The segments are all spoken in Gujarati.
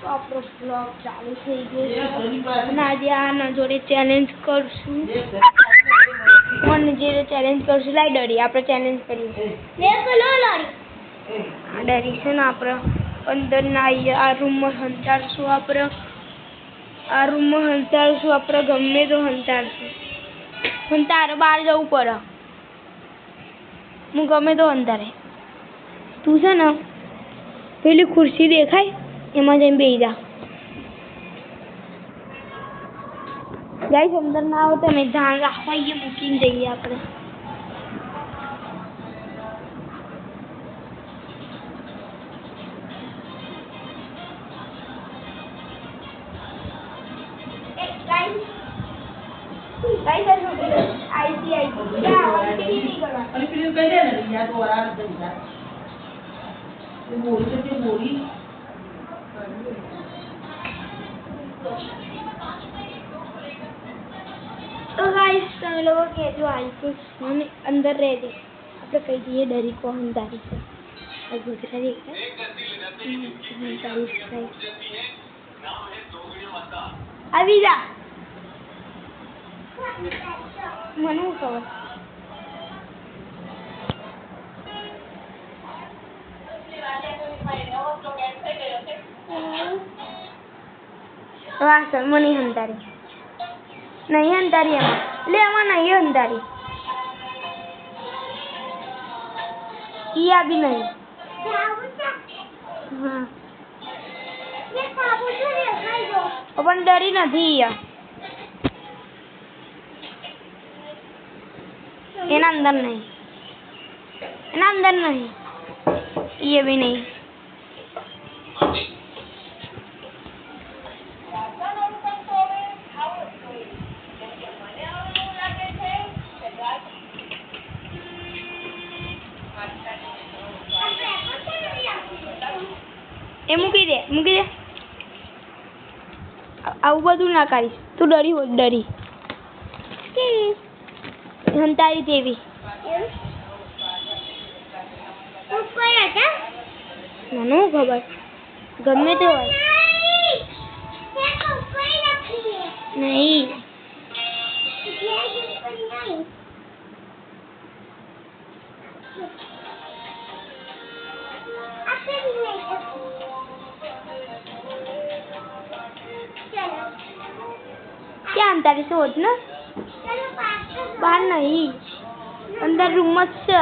આપણો બ્લોગ ચાલુ થઈ ગયો અને આજે આના જોડે ચેલેન્જ કરશું મને જે ચેલેન્જ કરશું લાઈ ડરી આપણે ચેલેન્જ કરીએ આ ડરી છે ને આપણે અંદર ના આ રૂમમાં હંતાડશું આપણે ગમે તો હંતાડશું પણ તારે બહાર જવું પડે હું ગમે તો અંધારે તું છે ને પેલી ખુરશી દેખાય એમાં જઈને બેસી જા ગાઈસ અંદર ના આવો તો મેં ધ્યાન રાખવા એ મૂકીને જઈએ આપણે तो गाइस તમે લોકો કહેજો આઈફોન મને અંદર રહેજે આપણે કહી દઈએ ડરી કો હંતારી છે આ ગુજરાતી આવી જા મને શું ખબર વાસણ મને હંતારી નહીં અંધારી એમાં લે એમાં નહીં અંધારી ઈ આ બી નહીં હા પણ ડરી નથી એના અંદર નહીં એ બી નહીં એ મૂકી દે આવું બધું ના કરીશ તું ડરી હંતારી તેવી મને ખબર ગમે તે હોય નહીં ક્યાં અંતારી શોધ ને બહાર નહીં અંદર રૂમ જ છે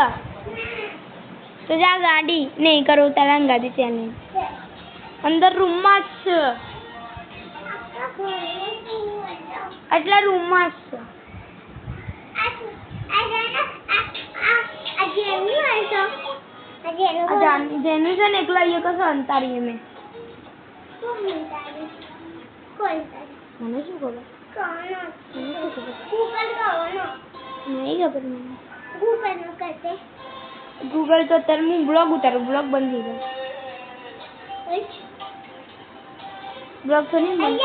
તો જા ગાડી નહીં કરો તારા ગાડી ચેલેન્જ અંદર રૂમમાં જ છે એટલા રૂમમાં જ છે જેનું છે ને એકલા એ કશું અંતારી મેં મને શું ખબર નહીં ખબર મને ગૂગલ તો અત્યારે હું બ્લોગ ઉતારું બ્લોગ બંધ થઈ ગયો બ્લોગ તો નહીં બંધ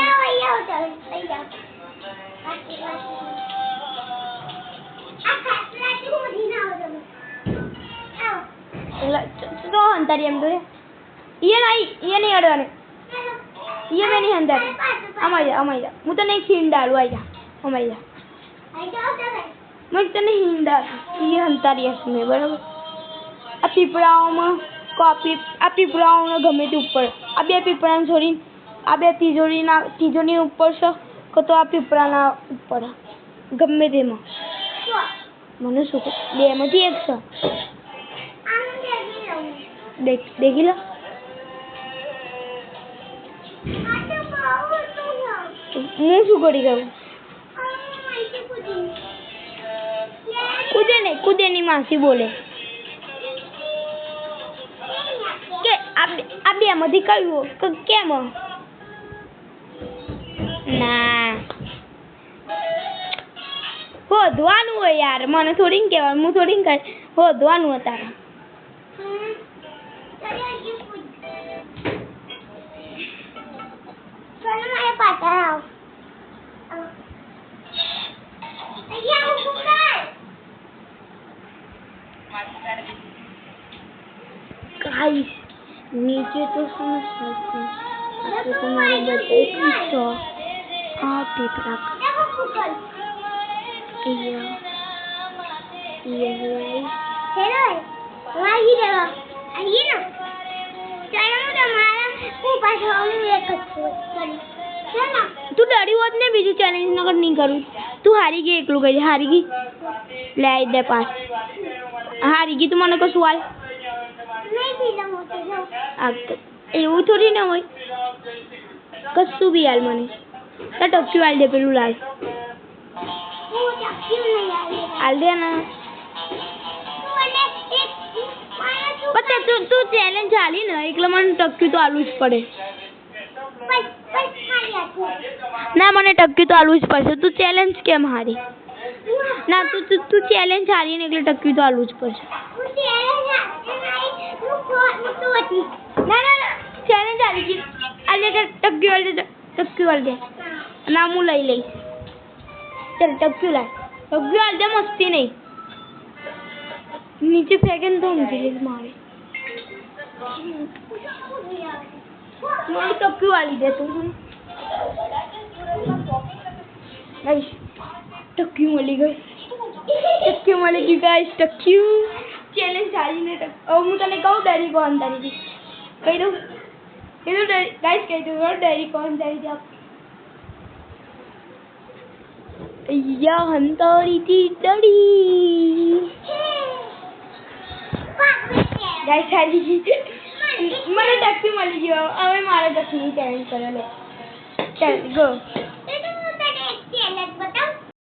તો અંતારી એમ તો એ નહીં અડવાનું ये मैं नहीं अंदर अमाइया હું તને ખીણ ડાલું આઈ જા અમાઈયા मैं તને ખીણ ડાલું ये હંતારી હશે મેં બરાબર આ પીપળાઓમાં આ પીપળાઓને ગમે તે ઉપર આ બે પીપળાને છોડીને આ બે તિજોરીની ઉપર છે કે તો આ પીપળાના ઉપર ગમે તેમાં મને શું બે માંથી એક છે દેખી લો હું શું કરી ગયું કૂદે ની માસી બોલે કે આ બે માંથી કયું કેમ ના હોદવાનું હોય યાર મને થોડી ને કહેવાનું હું થોડી ને હોદવાનું હોય તારે गाइस નીચે તો સમસ્યા છે આ તો તમારે બતાવી તો આ પીપરા તું ડરી હોત ને બીજું ચેલેન્જ નકર નહીં કરું તું હારી ગઈ એકલું કહી હારી ગઈ લે આઈ દે પાસ હારી ગઈ તું મને કશું હાલ એવું થોડી ના હોય કશું બી હાલ મને તાર ટક્યું હાલ દે પેલું લાલ હાલ દે ને પણ તું ચેલેન્જ હાલી ને એટલે મને ટક્યું તો હાલવું જ પડે ના મને ટક્યું તો હાલવું જ પડશે તું ચેલેન્જ કેમ હારી ના તું ચેલેન્જ હારી ને એટલે ટક્યું તો હાલવું જ પડશે ના ના ચેલેન્જ હારી ગઈ હાલ દે ટક્યું હાલ દે ટક્યું હાલ દે ના હું લઈ લઈશ ચાલ ટક્યું લાય ટક્યું હાલ દે મસ્તી નહીં નીચે ફેંકે ને તો સમજી લઈશ મારે મારું ટક્યું હાલી દે તું ગાઈસ ટક્યું મળી ગઈ ટક્યું મળી ગયું ગાઈસ ટક્યું ચેલેન્જ હારીને હવે હું તને કહું ડેરી કોણ તારી કહી દઉં ગાઈસ કહી દઉં ડેરી કોણ તારી યા હંતારી થી ડરી ગાઈસ હારી ગઈ મને ટક્યું મળી ગયો હવે મારે ટક્યું ચેલેન્જ કરે લે ચાલ ગો